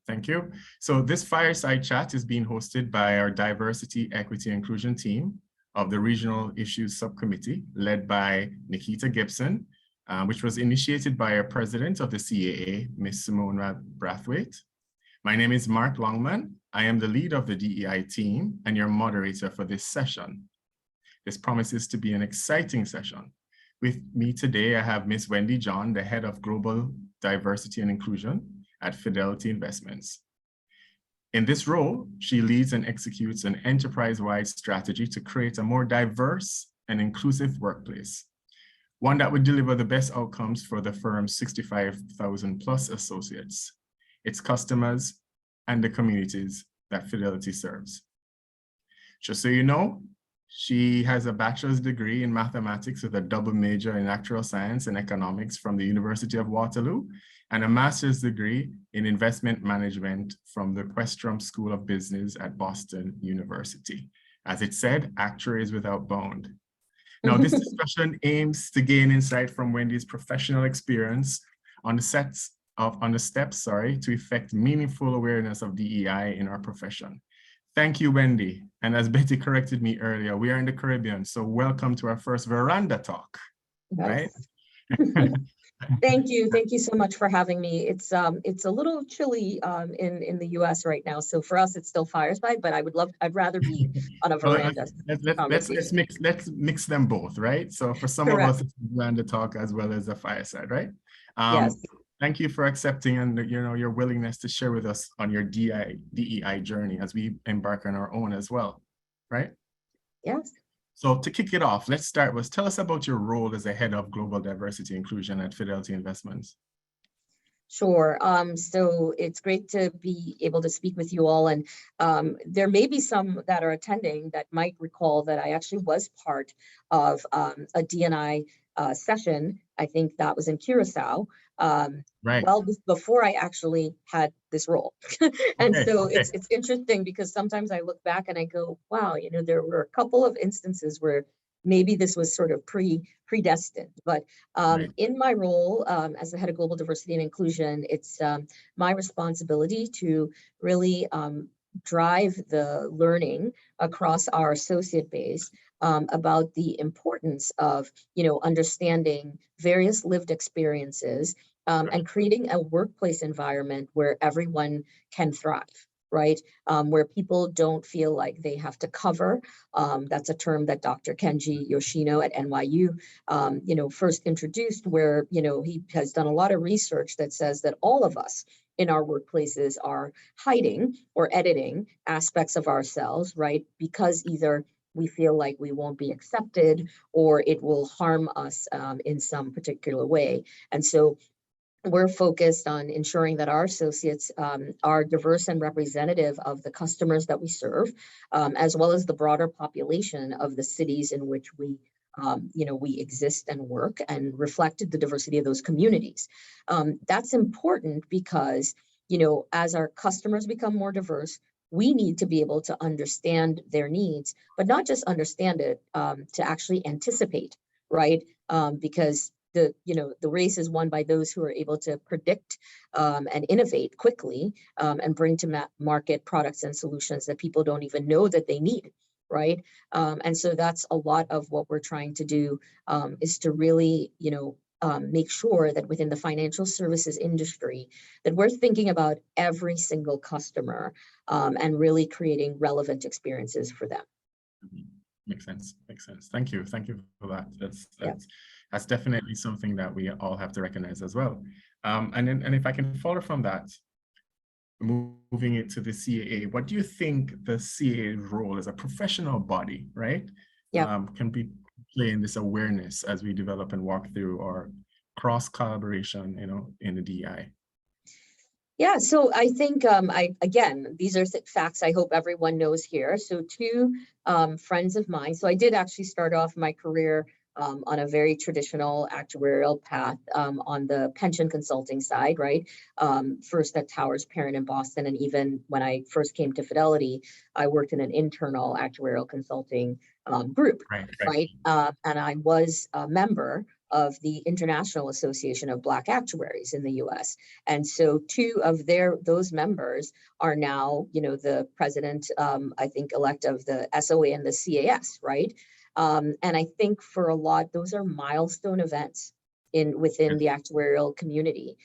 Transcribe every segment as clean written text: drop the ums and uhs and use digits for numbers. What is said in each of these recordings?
Thank you. So this Fireside Chat is being hosted by our Diversity, Equity, Inclusion team of the Regional Issues Subcommittee, led by Nikita Gibson, which was initiated by our president of the CAA, Ms. Simona Brathwaite. My name is Mark Longman. I am the lead of the DEI team and your moderator for this session. This promises to be an exciting session. With me today, I have Ms. Wendy John, the head of Global Diversity and Inclusion at Fidelity Investments. In this role, she leads and executes an enterprise-wide strategy to create a more diverse and inclusive workplace, one that would deliver the best outcomes for the firm's 65,000 plus associates, its customers, and the communities that Fidelity serves. Just so you know, she has a bachelor's degree in mathematics with a double major in actuarial science and economics from the University of Waterloo, and a master's degree in investment management from the Questrom School of Business at Boston University. As it said, actuaries without bound. Now, this discussion aims to gain insight from Wendy's professional experience on the steps to effect meaningful awareness of DEI in our profession. Thank you, Wendy. And as Betty corrected me earlier, we are in the Caribbean, so welcome to our first veranda talk, right? Thank you so much for having me. It's a little chilly in the U.S. right now, so for us it's still Fireside, but I'd rather be on a veranda. Let's mix them both, right? So for some of us, it's a veranda talk as well as a Fireside, right? Yes. Thank you for accepting and your willingness to share with us on your DEI journey as we embark on our own as well, right? Yes. So to kick it off, let's start with, tell us about your role as a head of global diversity inclusion at Fidelity Investments. Sure. So it's great to be able to speak with you all. And there may be some that are attending that might recall that I actually was part of a D&I session. I think that was in Curacao. Right. Well, before I actually had this role. And it's interesting because sometimes I look back and I go, wow, there were a couple of instances where maybe this was sort of predestined. But in my role as the head of global diversity and inclusion, it's my responsibility to really drive the learning across our associate base about the importance of, understanding various lived experiences and creating a workplace environment where everyone can thrive, right? Where people don't feel like they have to cover. That's a term that Dr. Kenji Yoshino at NYU, first introduced, where, he has done a lot of research that says that all of us in our workplaces are hiding or editing aspects of ourselves, right? Because either we feel like we won't be accepted or it will harm us in some particular way. And so we're focused on ensuring that our associates are diverse and representative of the customers that we serve, as well as the broader population of the cities in which we exist and work, and reflected the diversity of those communities. That's important because, as our customers become more diverse, we need to be able to understand their needs, but not just understand it, to actually anticipate, right? Because the race is won by those who are able to predict and innovate quickly and bring to market products and solutions that people don't even know that they need, right? And so that's a lot of what we're trying to do, is to really, make sure that within the financial services industry, that we're thinking about every single customer and really creating relevant experiences for them. Makes sense. Thank you for that. That's definitely something that we all have to recognize as well. And if I can follow from that, moving it to the CAA, what do you think the CAA role as a professional body, right? Can be playing this awareness as we develop and walk through our cross collaboration, in the DEI? Yeah, so I think, again, these are facts I hope everyone knows here. So two friends of mine, so I did actually start off my career on a very traditional actuarial path on the pension consulting side, right? First at Towers Parent in Boston, and even when I first came to Fidelity, I worked in an internal actuarial consulting group, right? And I was a member of the International Association of Black Actuaries in the US. And so two of those members are now, the president, I think, elect of the SOA and the CAS, right? And I think for a lot, those are milestone events within the actuarial community.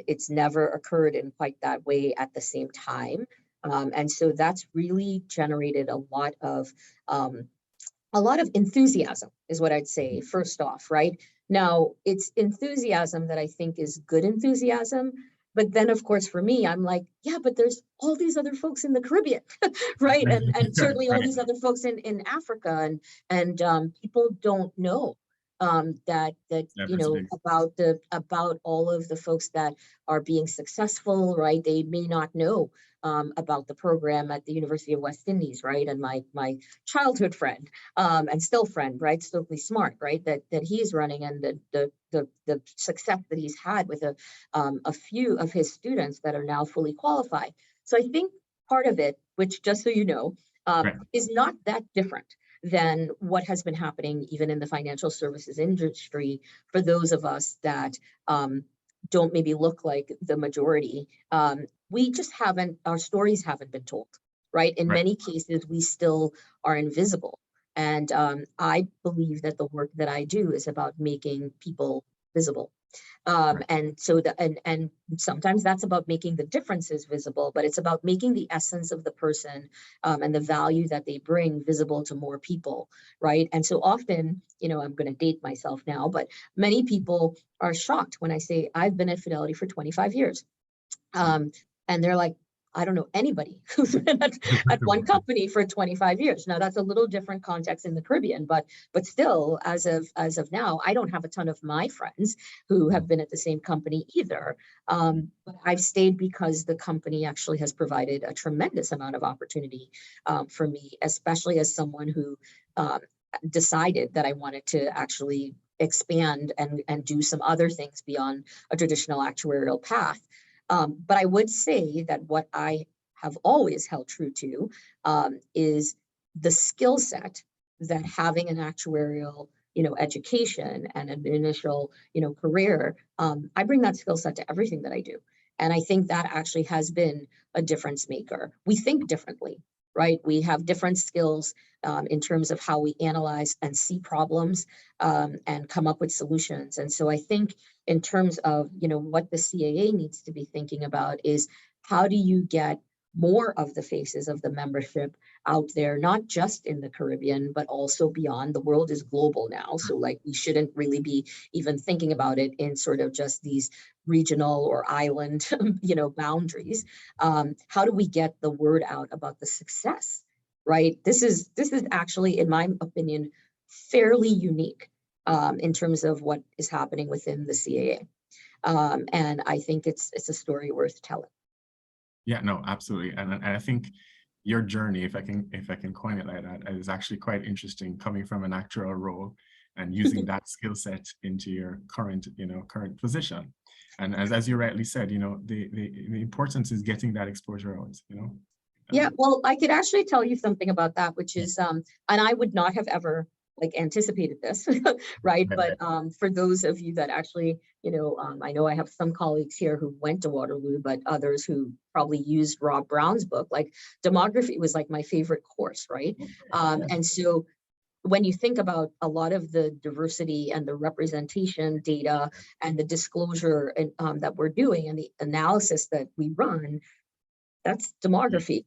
It's never occurred in quite that way at the same time. And so that's really generated a lot of enthusiasm is what I'd say, first off, right? Now, it's enthusiasm that I think is good enthusiasm. But then, of course, for me, I'm like, yeah, but there's all these other folks in the Caribbean, right? And certainly all these other folks in Africa, and people don't know that about all of the folks that are being successful, right? They may not know about the program at the University of West Indies, right? And my childhood friend and still friend, right? Stokely Smart, right? That he's running, and the success that he's had with a few of his students that are now fully qualified. So I think part of it, which just so you know, is not that different than what has been happening even in the financial services industry for those of us that don't maybe look like the majority. We just our stories haven't been told, right? In many cases, we still are invisible. And I believe that the work that I do is about making people visible. And so and sometimes that's about making the differences visible, but it's about making the essence of the person and the value that they bring visible to more people, right? And so often, I'm going to date myself now, but many people are shocked when I say I've been at Fidelity for 25 years. And they're like, I don't know anybody who's been at one company for 25 years. Now that's a little different context in the Caribbean, but still, as of now, I don't have a ton of my friends who have been at the same company either. But I've stayed because the company actually has provided a tremendous amount of opportunity for me, especially as someone who decided that I wanted to actually expand and do some other things beyond a traditional actuarial path. But I would say that what I have always held true to is the skill set that having an actuarial, education and an initial, career, I bring that skill set to everything that I do. And I think that actually has been a difference maker. We think differently, right? We have different skills in terms of how we analyze and see problems and come up with solutions. And so I think in terms of, what the CAA needs to be thinking about is how do you get more of the faces of the membership out there, not just in the Caribbean, but also beyond. The world is global now. So we shouldn't really be even thinking about it in sort of just these regional or island, boundaries. How do we get the word out about the success, right? This is actually, in my opinion, fairly unique in terms of what is happening within the CAA. And I think it's a story worth telling. Yeah, no, absolutely. And I think your journey, if I can coin it like that, is actually quite interesting, coming from an actuarial role and using that skill set into your current position. And as you rightly said, the importance is getting that exposure out, Yeah, well, I could actually tell you something about that, which is, and I would not have ever anticipated this, right? But for those of you that actually, I know I have some colleagues here who went to Waterloo, but others who probably used Rob Brown's book. Demography was my favorite course, right? And so when you think about a lot of the diversity and the representation data and the disclosure that we're doing and the analysis that we run, that's demography,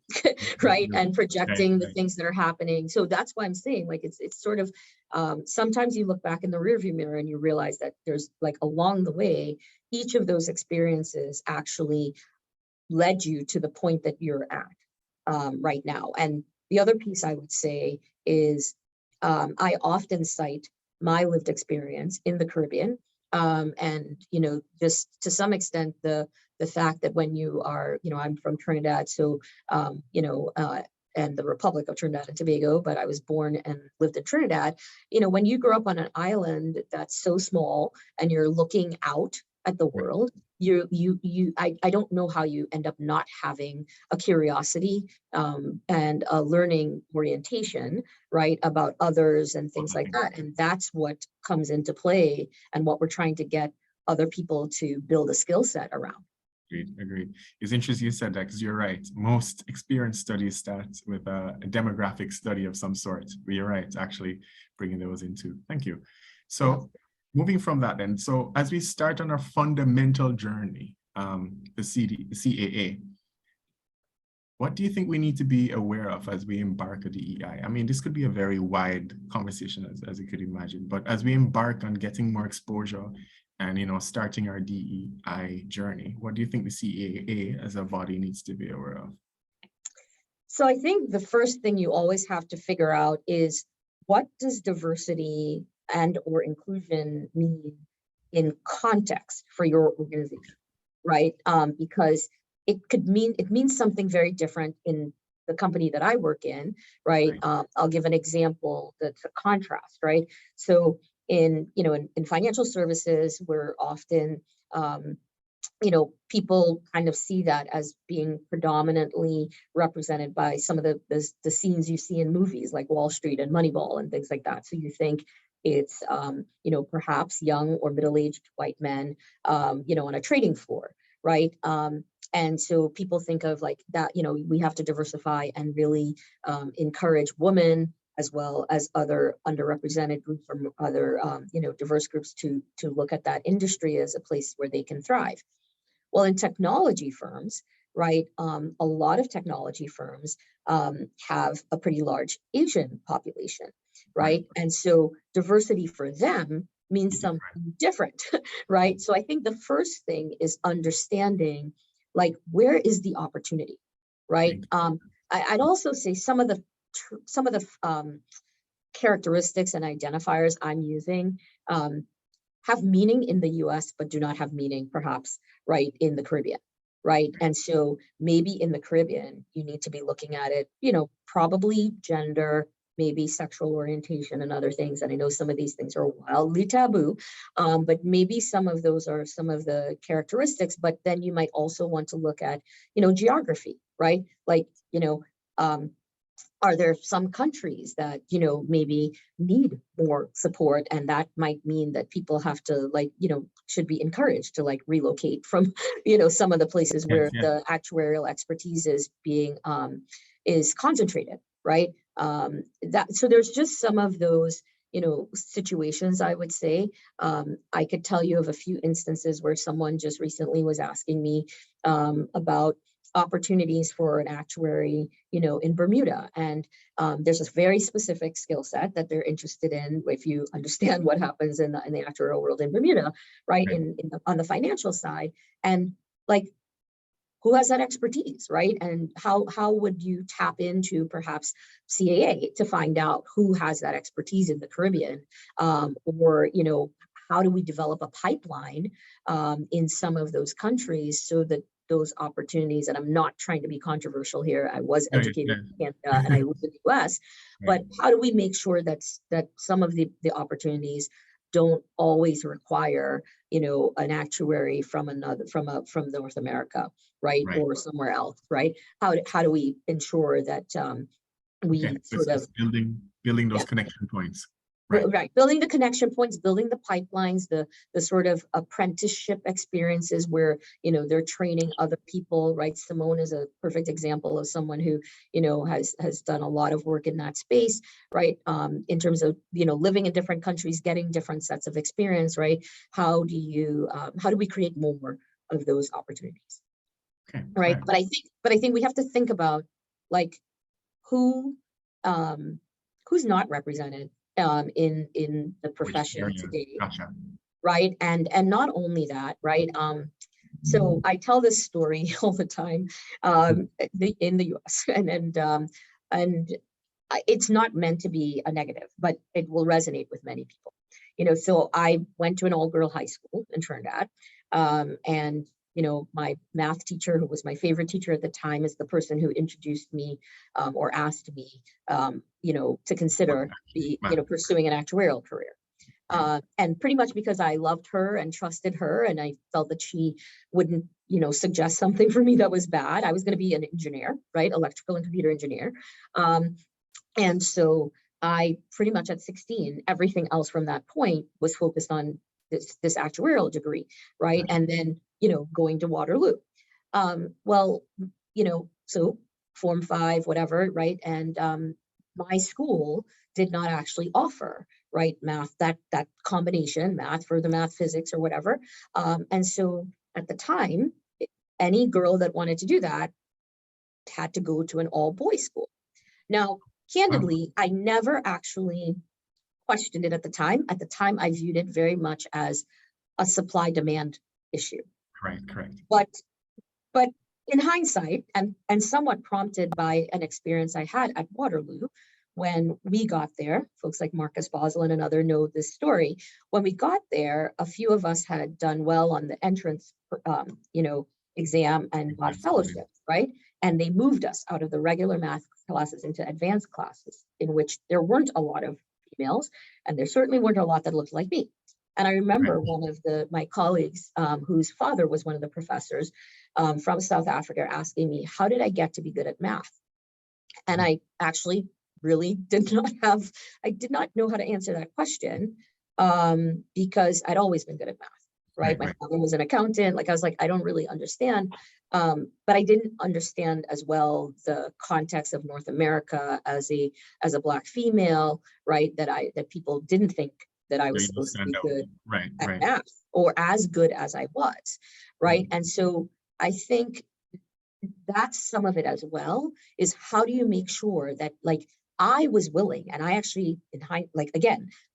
right? And projecting the things that are happening. So that's why I'm saying it's sort of sometimes you look back in the rearview mirror and you realize that there's along the way, each of those experiences actually led you to the point that you're at right now. And the other piece I would say is I often cite my lived experience in the Caribbean. And, just to some extent, the fact that when you are, I'm from Trinidad, so, and the Republic of Trinidad and Tobago, but I was born and lived in Trinidad. When you grow up on an island that's so small and you're looking out at the world, I don't know how you end up not having a curiosity and a learning orientation, right, about others and things like that. And that's what comes into play and what we're trying to get other people to build a skill set around. Agreed. It's interesting you said that, because you're right. Most experience studies start with a demographic study of some sort. But you're right, actually bringing those into. Thank you. So moving from that then, so as we start on our fundamental journey, the CAA, what do you think we need to be aware of as we embark on DEI? I mean, this could be a very wide conversation, as you could imagine, but as we embark on getting more exposure and, starting our DEI journey, what do you think the CAA as a body needs to be aware of? So I think the first thing you always have to figure out is, what does diversity and or inclusion mean in context for your organization, right? Because it means something very different in the company that I work in, right? I'll give an example that's a contrast, right? So in financial services, we're often, people kind of see that as being predominantly represented by some of the scenes you see in movies like Wall Street and Moneyball and things like that. So you think it's, perhaps young or middle-aged white men, on a trading floor, right? And so people think of like that, we have to diversify and really encourage women as well as other underrepresented groups from other, diverse groups to look at that industry as a place where they can thrive. Well, in technology firms, right, a lot of technology firms have a pretty large Asian population, right? And so diversity for them means something different, right? So I think the first thing is understanding, like, where is the opportunity, right? I'd also say some of the characteristics and identifiers I'm using have meaning in the US, but do not have meaning perhaps, right, in the Caribbean, right? And so maybe in the Caribbean, you need to be looking at it, probably gender, maybe sexual orientation and other things. And I know some of these things are wildly taboo, but maybe some of those are some of the characteristics, but then you might also want to look at, geography, right? Like, are there some countries that, maybe need more support, and that might mean that people have to should be encouraged to relocate from, some of the places where the actuarial expertise is being, is concentrated, right? So there's just some of those, situations, I would say. I could tell you of a few instances where someone just recently was asking me about opportunities for an actuary, in Bermuda. And there's a very specific skill set that they're interested in if you understand what happens in the actuarial world in Bermuda, right? On the financial side. And who has that expertise, right? And how would you tap into perhaps CAA to find out who has that expertise in the Caribbean? Or, how do we develop a pipeline in some of those countries so that those opportunities, and I'm not trying to be controversial here, I was educated in Canada and I live in the US, but how do we make sure that some of the opportunities don't always require, an actuary from North America, right? Or somewhere else, right? How do we ensure that we sort of building those connection points? Right. Building the connection points, building the pipelines, the sort of apprenticeship experiences where, they're training other people, right? Simone is a perfect example of someone who, has done a lot of work in that space, right? In terms of, living in different countries, getting different sets of experience, right? How do we create more of those opportunities? Right. But I think we have to think about who's not represented in the profession today, right? And not only that, right? So I tell this story all the time in the US, and it's not meant to be a negative, but it will resonate with many people. So I went to an all-girl high school in Trinidad, and my math teacher, who was my favorite teacher at the time, is the person who introduced me or asked me, to consider pursuing an actuarial career. And pretty much because I loved her and trusted her, and I felt that she wouldn't, suggest something for me that was bad. I was going to be an engineer, right? Electrical and computer engineer. And so I pretty much at 16, everything else from that point was focused on this actuarial degree, right? And then, going to Waterloo. So Form 5, whatever, right? And my school did not actually offer, right, math, that combination, math, further math, physics, or whatever. And so at the time, any girl that wanted to do that had to go to an all-boys school. Now, candidly, I never actually questioned it at the time. At the time, I viewed it very much as a supply-demand issue. Correct. But in hindsight, and somewhat prompted by an experience I had at Waterloo, when we got there, folks like Marcus Boslin and other know this story. When we got there, a few of us had done well on the entrance, exam and got fellowships, right? And they moved us out of the regular math classes into advanced classes, in which there weren't a lot of females, and there certainly weren't a lot that looked like me. And I remember one of my colleagues, whose father was one of the professors from South Africa, asking me, how did I get to be good at math? And I actually really did not know how to answer that question, because I'd always been good at math, right? My father was an accountant. I was like, I don't really understand. But I didn't understand as well the context of North America as a Black female, right? That people didn't think that I was supposed to be good at math, or as good as I was, right? And so I think that's some of it as well, is how do you make sure that, I was willing, and I actually,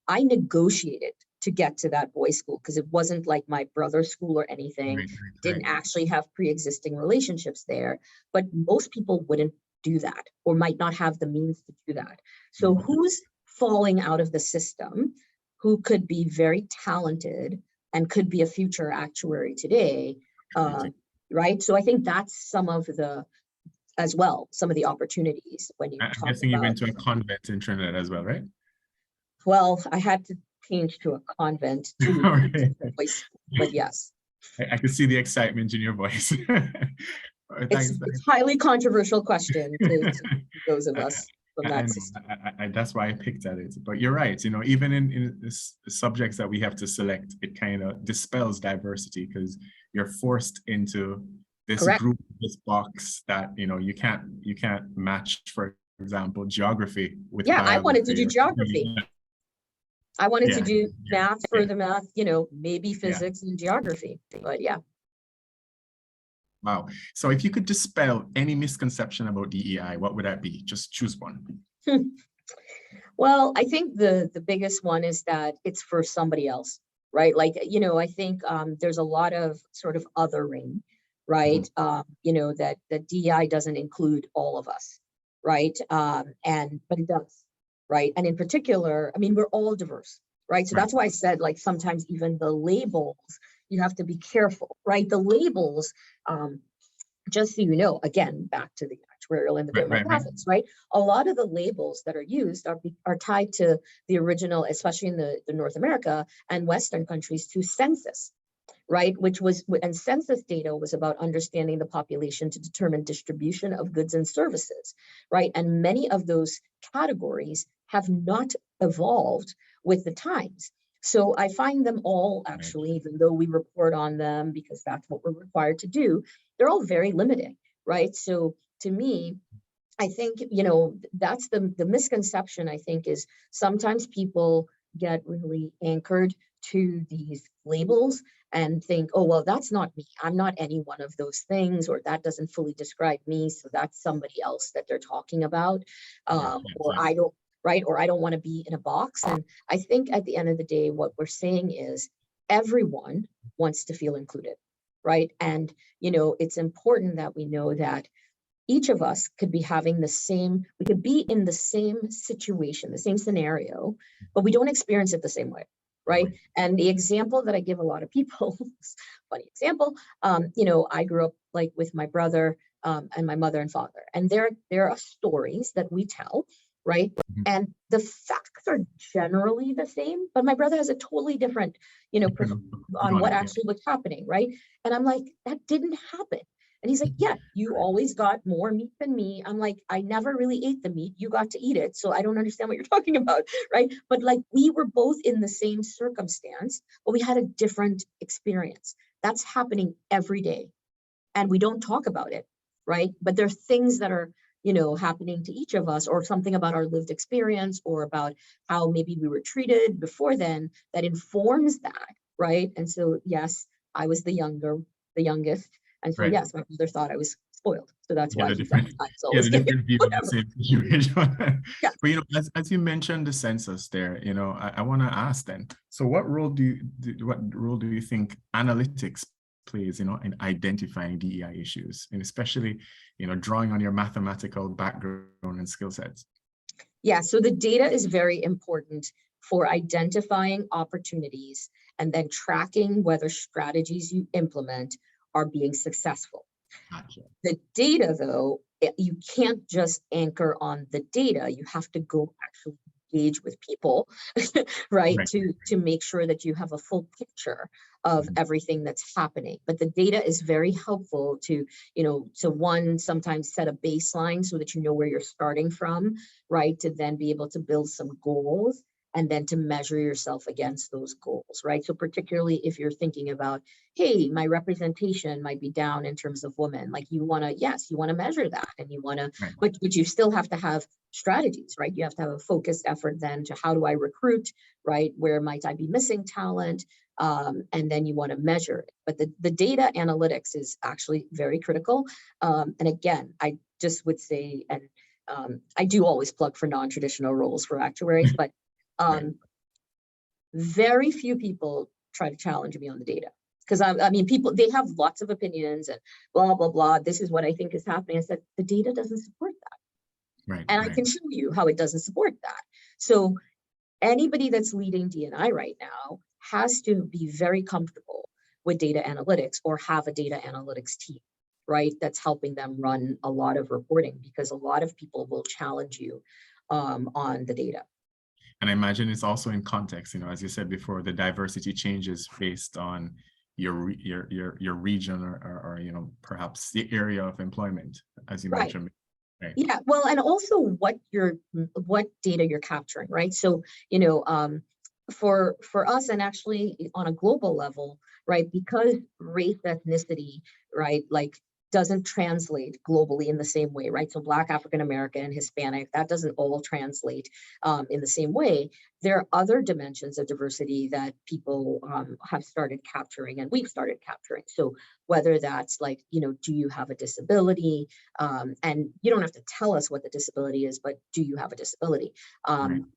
I negotiated to get to that boys' school, because it wasn't like my brother's school or anything. Didn't actually have pre-existing relationships there, but most people wouldn't do that, or might not have the means to do that. So who's falling out of the system, who could be very talented and could be a future actuary today, right? So I think that's some of the opportunities when you I'm talk guessing about. you went to a convent in Trinidad as well, right? Well, I had to change to a convent to boys' school, but yes. I could see the excitement in your voice. It's a highly controversial question to those of us from that system. That's why I picked at it. But you're right, even in subjects that we have to select, it kind of dispels diversity, because you're forced into this group, this box that you can't match. For example, geography with biology. I wanted to do geography. I wanted to do math, further math, maybe physics and geography, but yeah. Wow. So if you could dispel any misconception about DEI, what would that be? Just choose one. Well, I think the biggest one is that it's for somebody else, right? I think there's a lot of sort of othering, right? That DEI doesn't include all of us, right? But it does, right? And in particular, we're all diverse, right? So that's why I said, sometimes even the labels, you have to be careful, right? The labels, just so you know, again, back to the actuarial and the demographics, right? A lot of the labels that are used are tied to the original, especially in the North America and Western countries, to census, right? And census data was about understanding the population to determine distribution of goods and services, right? And many of those categories have not evolved with the times. So I find them all actually, even though we report on them because that's what we're required to do, they're all very limiting, right? So to me, I think, that's the misconception, I think, is sometimes people get really anchored to these labels and think, oh, well, that's not me. I'm not any one of those things, or that doesn't fully describe me. So that's somebody else that they're talking about. Or I don't, right? Or I don't want to be in a box. And I think at the end of the day, what we're saying is everyone wants to feel included, right? And, it's important that we know that each of us could be we could be in the same situation, the same scenario, but we don't experience it the same way, right? And the example that I give a lot of people, funny example, I grew up with my brother and my mother and father, and there are stories that we tell, right? And the facts are generally the same, but my brother has a totally different, on what actually was happening, right? And I'm like, that didn't happen. And he's like, yeah, you always got more meat than me. I'm like, I never really ate the meat. You got to eat it. So I don't understand what you're talking about, right? But like, we were both in the same circumstance, but we had a different experience. That's happening every day. And we don't talk about it, right? But there are things that are, happening to each of us, or something about our lived experience, or about how maybe we were treated before then, that informs that, right? And so, yes, I was the youngest. And so, yes, my mother thought I was spoiled. So that's why he's always the different view of the same situation. Yeah. But as you mentioned the census there, I want to ask then, so what role do you think analytics plays, in identifying DEI issues, and especially, drawing on your mathematical background and skill sets? Yeah, so the data is very important for identifying opportunities and then tracking whether strategies you implement are being successful. Gotcha. The data, though, you can't just anchor on the data. You have to go actually engage with people, right? To make sure that you have a full picture of everything that's happening. But the data is very helpful to, one, sometimes set a baseline so that you know where you're starting from, right? To then be able to build some goals, and then to measure yourself against those goals, right? So particularly if you're thinking about, hey, my representation might be down in terms of women, like you want to measure that, and you want to, but you still have to have strategies, right? You have to have a focused effort then to, how do I recruit, right? Where might I be missing talent? And then you want to measure it. But the data analytics is actually very critical. And again, I just would say, and I do always plug for non-traditional roles for actuaries, but very few people try to challenge me on the data, because I mean, people, they have lots of opinions and blah, blah, blah. This is what I think is happening. I said, the data doesn't support that. And I can show you how it doesn't support that. So anybody that's leading D&I right now has to be very comfortable with data analytics, or have a data analytics team, right? That's helping them run a lot of reporting, because a lot of people will challenge you on the data. And I imagine it's also in context, as you said before, the diversity changes based on your region, or perhaps the area of employment, as you mentioned. Right. Yeah, well, and also what data you're capturing, right? So, for us, and actually on a global level, right, because race, ethnicity, right, like doesn't translate globally in the same way, right? So Black, African American, Hispanic, that doesn't all translate in the same way. There are other dimensions of diversity that people have started capturing, and we've started capturing. So whether that's like, do you have a disability? And you don't have to tell us what the disability is, but do you have a disability?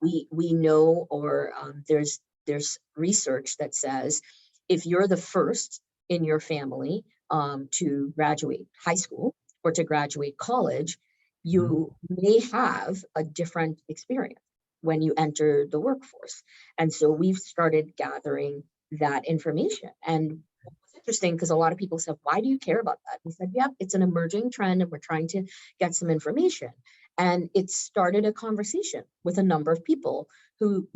We know, or there's research that says, if you're the first in your family to graduate high school or to graduate college, you may have a different experience when you enter the workforce. And so we've started gathering that information. And it's interesting, because a lot of people said, why do you care about that? We said, yeah, it's an emerging trend, and we're trying to get some information. And it started a conversation with a number of people who,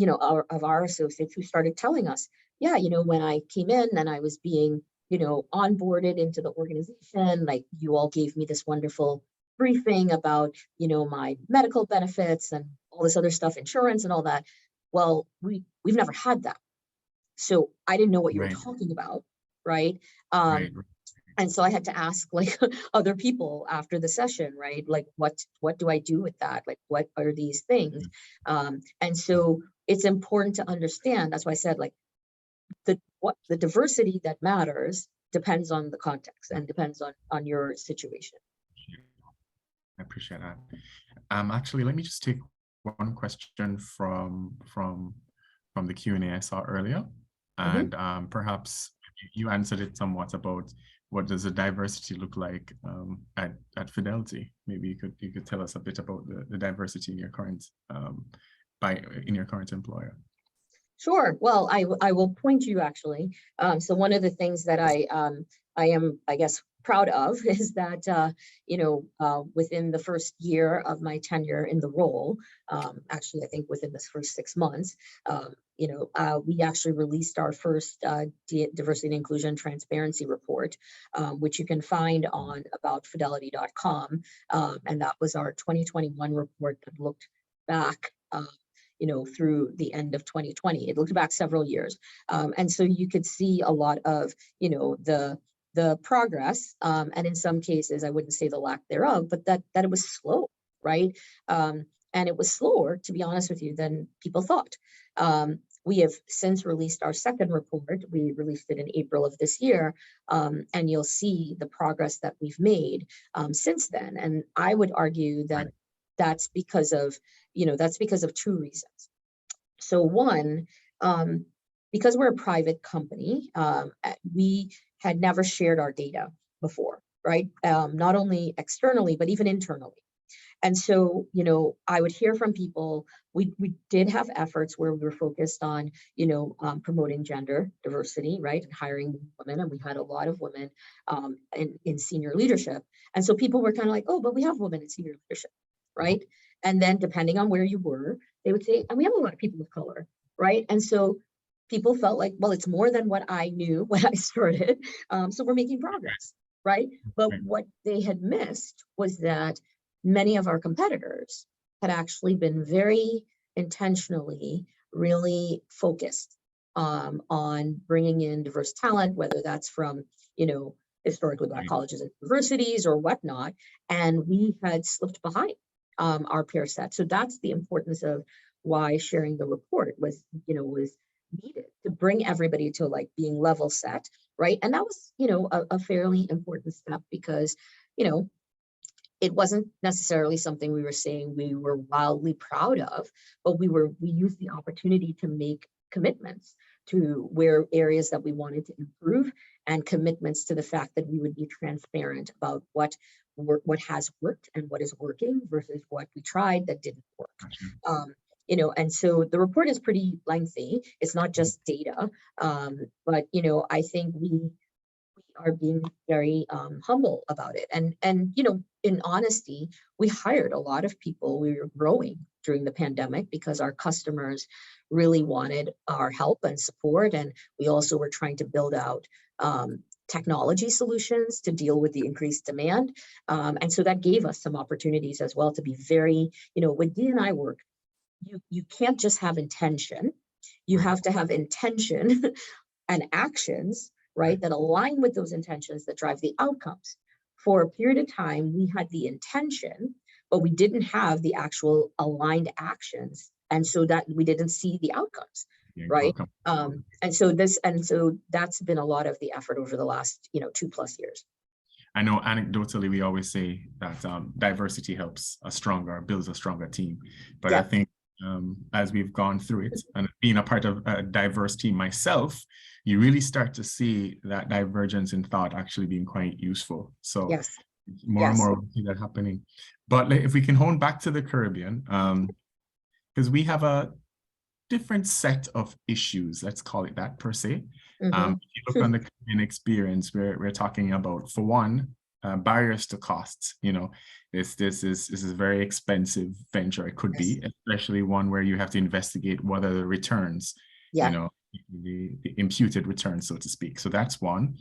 of our associates, who started telling us, yeah, when I came in and I was being onboarded into the organization, like you all gave me this wonderful briefing about, my medical benefits and all this other stuff, insurance and all that. Well, we've never had that. So I didn't know what you were talking about. Right. And so I had to ask like other people after the session, right? Like, what do I do with that? Like, what are these things? And so it's important to understand. That's why I said, like, the diversity that matters depends on the context and depends on your situation. I appreciate that. Actually, let me just take one question from the Q&A I saw earlier, and perhaps you answered it somewhat about what does the diversity look like at Fidelity. Maybe you could tell us a bit about the diversity in your current employer. Sure. Well, I will point you actually. So one of the things that I am, I guess, proud of is that, within the first year of my tenure in the role, actually, I think within this first 6 months, we actually released our first diversity and inclusion transparency report, which you can find on aboutfidelity.com. And that was our 2021 report that looked back, through the end of 2020. It looked back several years. And so you could see a lot of, the progress, and in some cases, I wouldn't say the lack thereof, but that it was slow, right? And it was slower, to be honest with you, than people thought. We have since released our second report. We released it in April of this year, and you'll see the progress that we've made since then. And I would argue that that's because of two reasons. So one, because we're a private company, we had never shared our data before, right? Not only externally, but even internally. And so, I would hear from people, we did have efforts where we were focused on, promoting gender diversity, right? And hiring women. And we had a lot of women in senior leadership. And so people were kind of like, oh, but we have women in senior leadership, right? And then depending on where you were, they would say, and we have a lot of people of color, right? And so people felt like, well, it's more than what I knew when I started. So we're making progress, right? But what they had missed was that many of our competitors had actually been very intentionally really focused on bringing in diverse talent, whether that's from, historically Black colleges and universities or whatnot. And we had slipped behind our peer set. So that's the importance of why sharing the report was needed to bring everybody to like being level set, right? And that was, a fairly important step because, it wasn't necessarily something we were saying we were wildly proud of, but we used the opportunity to make commitments to where areas that we wanted to improve and commitments to the fact that we would be transparent about what has worked and what is working versus what we tried that didn't work. And so the report is pretty lengthy. It's not just data, but I think we are being very humble about it. And in honesty, we hired a lot of people. We were growing during the pandemic because our customers really wanted our help and support. And we also were trying to build out technology solutions to deal with the increased demand. And so that gave us some opportunities as well to be very, when Dei and I work, you can't just have intention. You have to have intention and actions, right, that align with those intentions that drive the outcomes. For a period of time, we had the intention, but we didn't have the actual aligned actions. And so that we didn't see the outcomes, right? And so that's been a lot of the effort over the last, 2+ years. I know anecdotally, we always say that diversity builds a stronger team. But I think as we've gone through it and being a part of a diverse team myself, you really start to see that divergence in thought actually being quite useful. So more and more we see that happening. But if we can hone back to the Caribbean, because we have a different set of issues, let's call it that per se. If you look on the Caribbean experience, we're talking about, for one, barriers to costs. This is a very expensive venture. It could be, especially one where you have to investigate what are the returns, the imputed returns, so to speak. So that's one.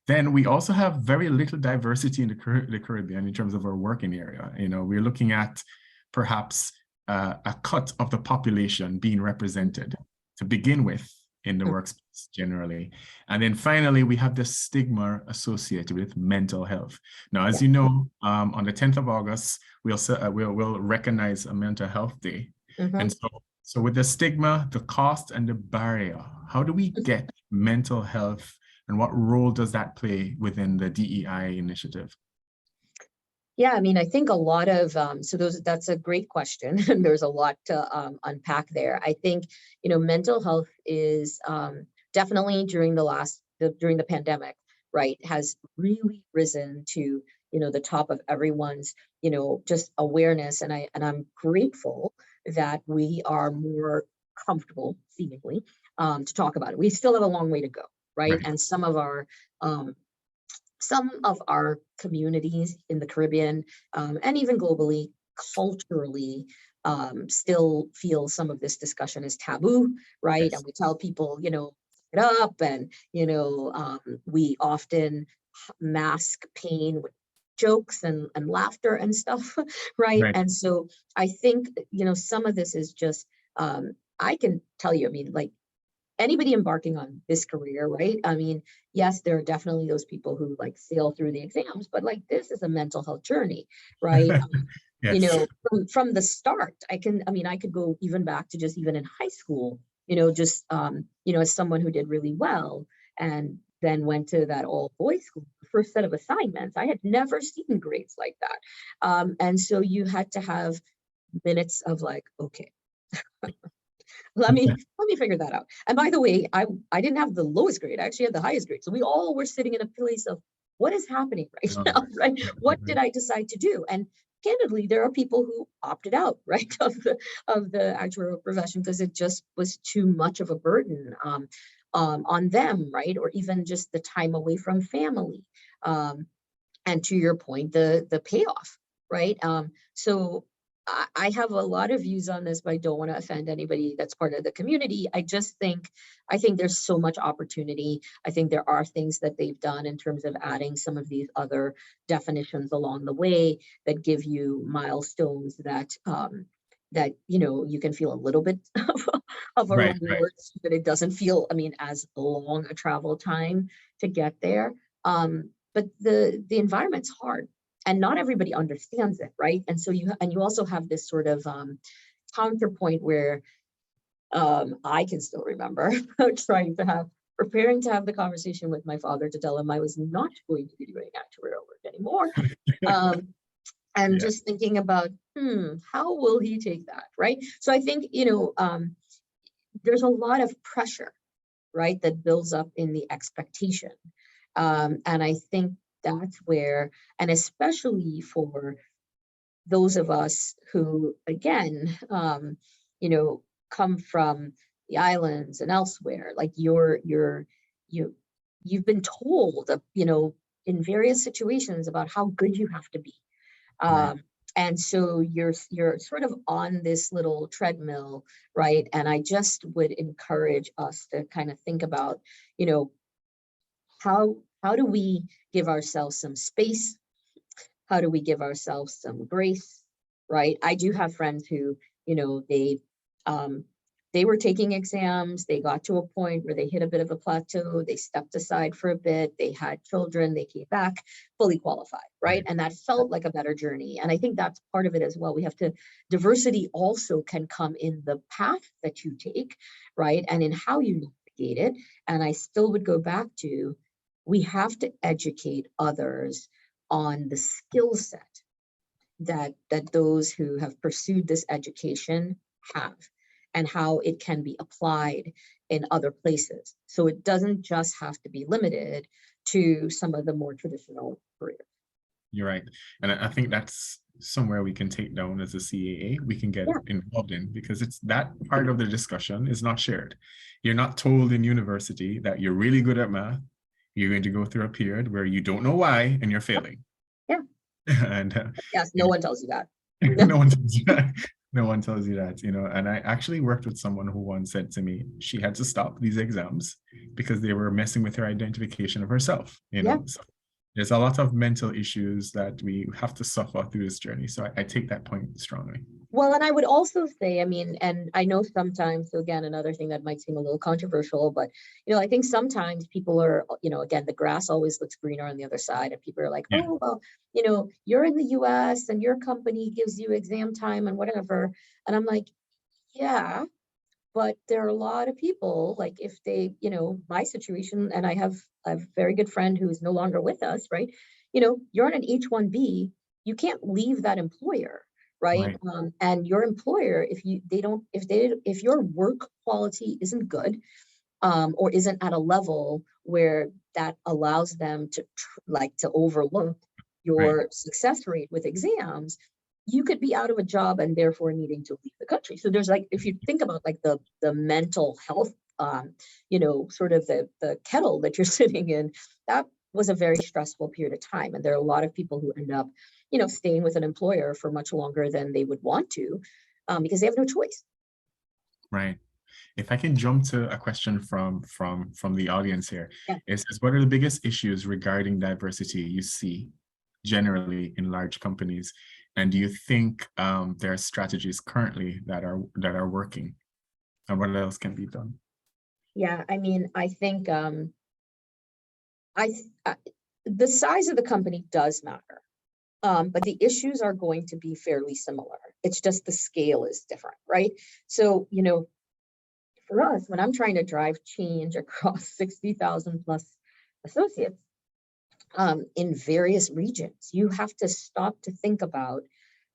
Then we also have very little diversity in the Caribbean in terms of our working area. We're looking at perhaps a cut of the population being represented to begin with in the workspace generally. And then finally, we have the stigma associated with mental health. Now, as you know, on the 10th of August, we'll recognize a mental health day. And so with the stigma, the cost, and the barrier, how do we get mental health, and what role does that play within the DEI initiative? Yeah, I mean, I think a lot of, that's a great question. And there's a lot to unpack there. I think, mental health is definitely during the pandemic, right, has really risen to, the top of everyone's, just awareness. And I'm grateful that we are more comfortable, seemingly, to talk about it. We still have a long way to go, right? And some of our some of our communities in the Caribbean, and even globally, culturally, still feel some of this discussion is taboo, right? Yes. And we tell people, it up, and, we often mask pain with jokes and laughter and stuff, right? Right. And so I think, some of this is just, I can tell you, I mean, like, anybody embarking on this career, right? I mean, yes, there are definitely those people who like sail through the exams, but like this is a mental health journey, right? Yes. From the start, I could go even back to just even in high school, just as someone who did really well and then went to that all boys school, first set of assignments. I had never seen grades like that. And so you had to have minutes of like, okay, let me figure that out. And by the way, I didn't have the lowest grade. I actually had the highest grade. So we all were sitting in a place of what is happening right Oh, now, right? yeah, What did right. I decide to do? And candidly, there are people who opted out, right, of the actuarial profession because it just was too much of a burden on them, right? Or even just the time away from family. And to your point, the payoff, right? So I have a lot of views on this, but I don't want to offend anybody that's part of the community. I think there's so much opportunity. I think there are things that they've done in terms of adding some of these other definitions along the way that give you milestones that you can feel a little bit of a Right. Right. reward, but it doesn't feel, I mean, as long a travel time to get there. But the environment's hard and not everybody understands it, right? And so you also have this sort of counterpoint where I can still remember preparing to have the conversation with my father to tell him I was not going to be doing actuarial work anymore. Um, and Yeah. just thinking about, how will he take that, right? So I think, there's a lot of pressure, right, that builds up in the expectation. And I think that's where, and especially for those of us who, again, come from the islands and elsewhere, like you, you've been told, in various situations about how good you have to be. Right. And so you're sort of on this little treadmill, right? And I just would encourage us to kind of think about, you know, how do we give ourselves some space? How do we give ourselves some grace, right? I do have friends who, um, they were taking exams, they got to a point where they hit a bit of a plateau, they stepped aside for a bit, they had children, they came back fully qualified, right? Right. And that felt like a better journey. And I think that's part of it as well. Diversity also can come in the path that you take, right? And in how you navigate it. And I still would go back to, we have to educate others on the skill set that those who have pursued this education have and how it can be applied in other places. So it doesn't just have to be limited to some of the more traditional careers. You're right. And I think that's somewhere we can take down as a CAA, we can get Yeah. involved in, because it's that part of the discussion is not shared. You're not told in university that you're really good at math. You're going to go through a period where you don't know why and you're failing. Yeah. And Yes, no one tells you that. no one tells you that. No one tells you that, and I actually worked with someone who once said to me she had to stop these exams because they were messing with her identification of herself, Yeah. So there's a lot of mental issues that we have to suffer through this journey. So I take that point strongly. Well, and I would also say, I mean, and I know sometimes, so again, another thing that might seem a little controversial, but, I think sometimes people are, again, the grass always looks greener on the other side. And people are like, Yeah. oh, well, you're in the US and your company gives you exam time and whatever. And I'm like, yeah, but there are a lot of people, like if they, my situation, and I have a very good friend who is no longer with us, right? You're on an H-1B, you can't leave that employer, right? Right. And your employer, if your work quality isn't good, or isn't at a level where that allows them to overlook Right. your success rate with exams, you could be out of a job and therefore needing to leave the country. So there's like, if you think about like the mental health, sort of the kettle that you're sitting in, that was a very stressful period of time. And there are a lot of people who end up, staying with an employer for much longer than they would want to, because they have no choice. Right. If I can jump to a question from the audience here, Yeah. it says, what are the biggest issues regarding diversity you see generally in large companies? And do you think there are strategies currently that are working? And what else can be done? Yeah, I mean, I think the size of the company does matter, but the issues are going to be fairly similar. It's just the scale is different, right? So, for us, when I'm trying to drive change across 60,000 plus associates in various regions, you have to stop to think about,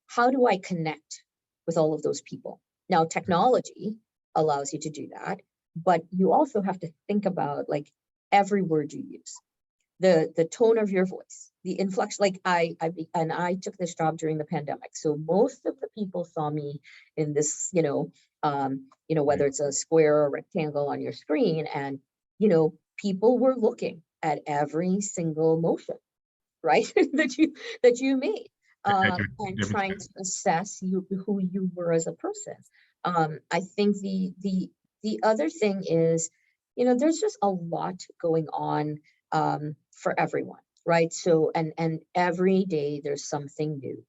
how do I connect with all of those people? Now, technology allows you to do that, but you also have to think about like every word you use, the tone of your voice, the inflection. Like I took this job during the pandemic, so most of the people saw me in this, whether it's a square or a rectangle on your screen, and people were looking at every single motion, right, that you made, and trying to assess who you were as a person. I think the other thing is, there's just a lot going on for everyone, right? So, and every day there's something new.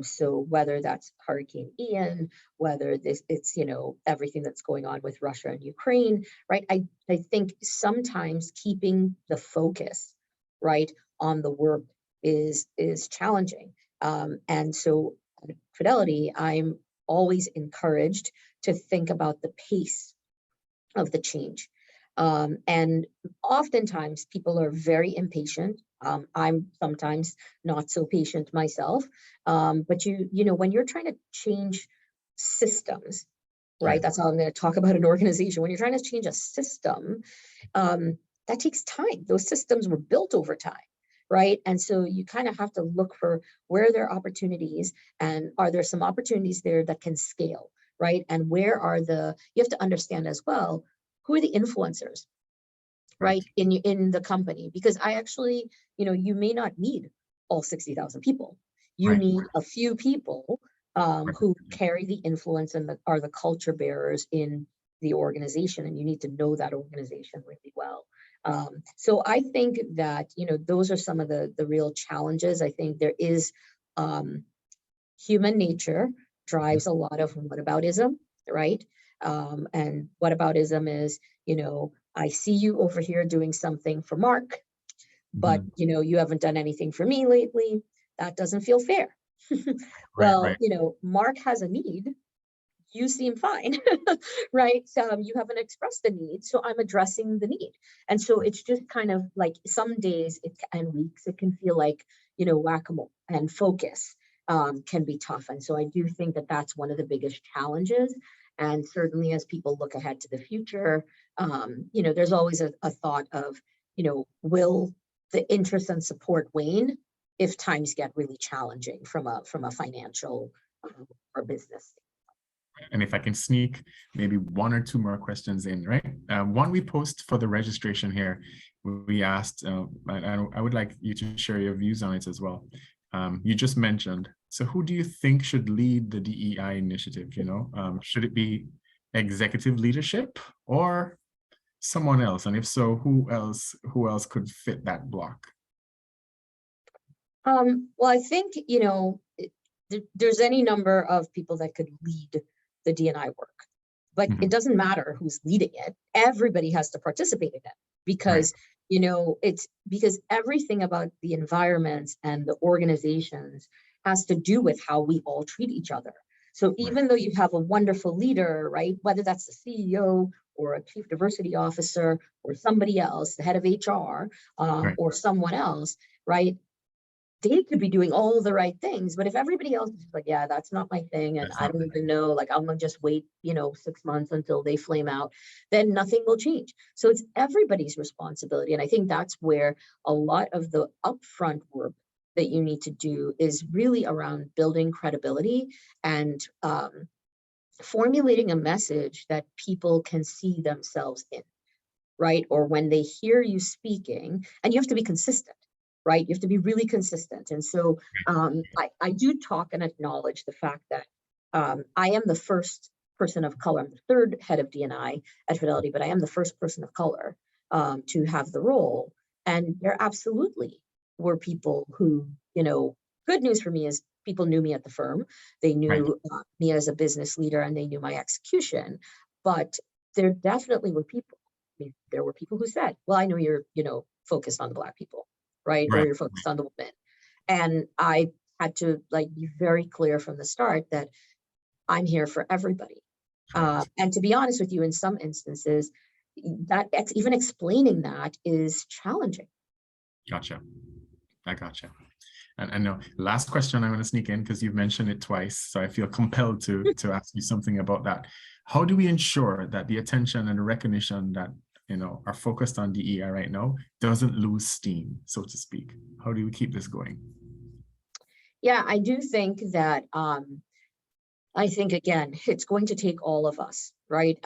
So whether that's Hurricane Ian, whether it's everything that's going on with Russia and Ukraine, right? I think sometimes keeping the focus, right, on the work is challenging. And so at Fidelity, I'm always encouraged to think about the pace of the change. And oftentimes people are very impatient. I'm sometimes not so patient myself. But when you're trying to change systems, right? That's how I'm going to talk about an organization. When you're trying to change a system, that takes time. Those systems were built over time, right? And so you kind of have to look for where there are opportunities, and are there some opportunities there that can scale, right? And where are you have to understand as well, who are the influencers, right, in the company? Because I actually, you may not need all 60,000 people. You need a few people who carry the influence and are the culture bearers in the organization, and you need to know that organization really well. So I think that, those are some of the real challenges. I think there is human nature drives a lot of whataboutism, right? And whataboutism is, I see you over here doing something for Mark, but you haven't done anything for me lately. That doesn't feel fair. Well, Mark has a need. You seem fine, right? So you haven't expressed the need, so I'm addressing the need. And so it's just kind of like some days and weeks, it can feel like, whack-a-mole, and focus can be tough. And so I do think that that's one of the biggest challenges. And certainly as people look ahead to the future, there's always a thought of, will the interest and support wane if times get really challenging from a financial or business. And if I can sneak maybe one or two more questions in, right? One we post for the registration here, we asked, I would like you to share your views on it as well. You just mentioned, so who do you think should lead the DEI initiative? Should it be executive leadership or someone else? And if so, who else could fit that block? Well, I think, there's any number of people that could lead the D&I work, but it doesn't matter who's leading it. Everybody has to participate in it, because it's because everything about the environments and the organizations has to do with how we all treat each other. So even though you have a wonderful leader, right, whether that's the CEO or a chief diversity officer or somebody else, the head of HR, or someone else, right, they could be doing all the right things, but if everybody else is like, yeah, that's not my thing, and I don't even know, like, I'm gonna just wait, 6 months until they flame out, then nothing will change. So it's everybody's responsibility. And I think that's where a lot of the upfront work that you need to do is really around building credibility and formulating a message that people can see themselves in, right? Or when they hear you speaking, and you have to be consistent, right? You have to be really consistent. And so I do talk and acknowledge the fact that I am the first person of color. I'm the third head of D&I at Fidelity, but I am the first person of color to have the role. And there absolutely were people who, good news for me is people knew me at the firm. They knew me as a business leader, and they knew my execution. But there definitely were people. I mean, there were people who said, well, I know you're, focused on the Black people, right? Or you're focused on the women. And I had to be very clear from the start that I'm here for everybody. And to be honest with you, in some instances, that even explaining that is challenging. Gotcha. I gotcha. And I know, last question I'm going to sneak in because you've mentioned it twice, so I feel compelled to ask you something about that. How do we ensure that the attention and the recognition that are focused on DEI right now doesn't lose steam, so to speak? How do we keep this going? Yeah, I do think that again, it's going to take all of us, right?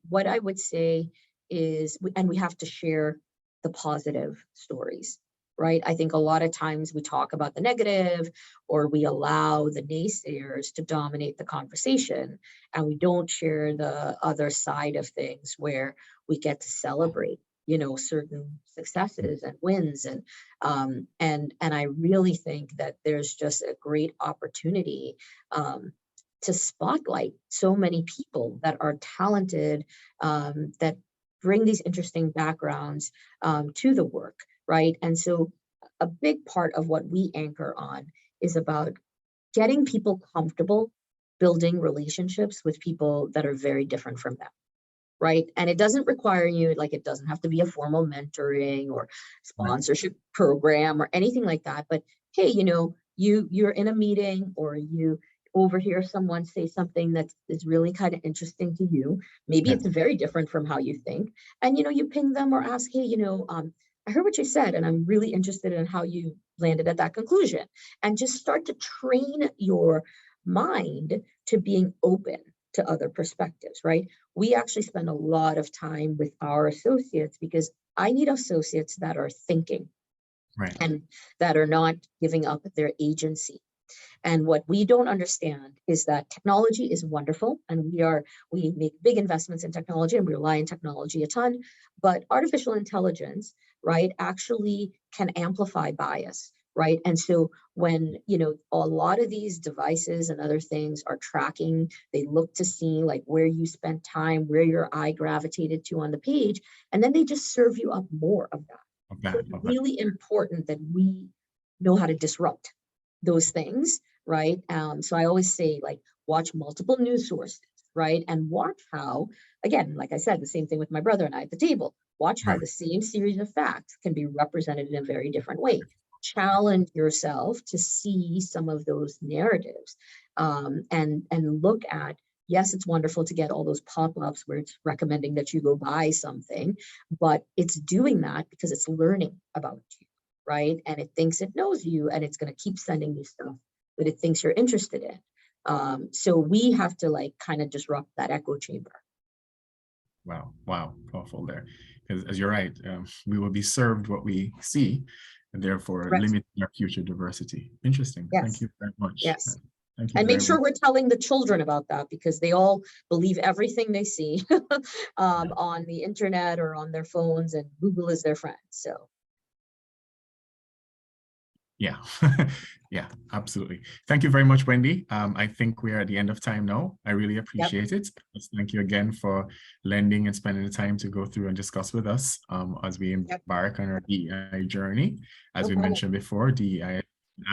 What I would say is, and we have to share the positive stories, right? I think a lot of times we talk about the negative, or we allow the naysayers to dominate the conversation, and we don't share the other side of things where we get to celebrate, certain successes and wins. And I really think that there's just a great opportunity to spotlight so many people that are talented, that bring these interesting backgrounds to the work, right? And so a big part of what we anchor on is about getting people comfortable building relationships with people that are very different from them, right? And it doesn't require you, it doesn't have to be a formal mentoring or sponsorship program or anything like that. But hey, you're in a meeting, or you overhear someone say something that is really kind of interesting to you. Maybe it's very different from how you think. And, you ping them or ask, hey, I heard what you said, and I'm really interested in how you landed at that conclusion. And just start to train your mind to being open to other perspectives, right? We actually spend a lot of time with our associates because I need associates that are thinking and that are not giving up their agency. And what we don't understand is that technology is wonderful, and we make big investments in technology, and we rely on technology a ton, but artificial intelligence, right, actually can amplify bias, right? And so when, a lot of these devices and other things are tracking, they look to see where you spent time, where your eye gravitated to on the page, and then they just serve you up more of that. So it's really important that we know how to disrupt those things, right? So I always say, watch multiple news sources, right? And watch how, again, like I said, the same thing with my brother and I at the table, watch how the same series of facts can be represented in a very different way. Challenge yourself to see some of those narratives, and look at, yes, it's wonderful to get all those pop-ups where it's recommending that you go buy something, but it's doing that because it's learning about you, right? And it thinks it knows you, and it's going to keep sending you stuff that it thinks you're interested in. So we have to kind of disrupt that echo chamber. Wow, powerful there. Because as you're right, we will be served what we see, and therefore limiting our future diversity. Interesting. Yes. Thank you very much. Yes. Thank you. And make sure we're telling the children about that, because they all believe everything they see on the internet or on their phones, and Google is their friend. So. Yeah, yeah, absolutely. Thank you very much, Wendy. I think we are at the end of time now. I really appreciate it. Thank you again for lending and spending the time to go through and discuss with us as we embark on our DEI journey. As we mentioned before, DEI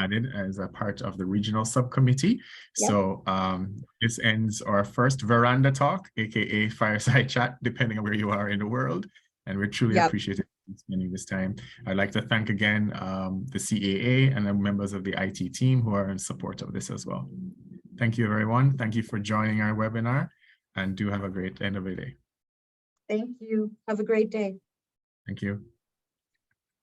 added as a part of the regional subcommittee. So this ends our first veranda talk, aka fireside chat, depending on where you are in the world. And we truly appreciate it spending this time. I'd like to thank again the CAA and the members of the IT team who are in support of this as well. Thank you, everyone. Thank you for joining our webinar, and do have a great end of the day. Thank you. Have a great day. Thank you.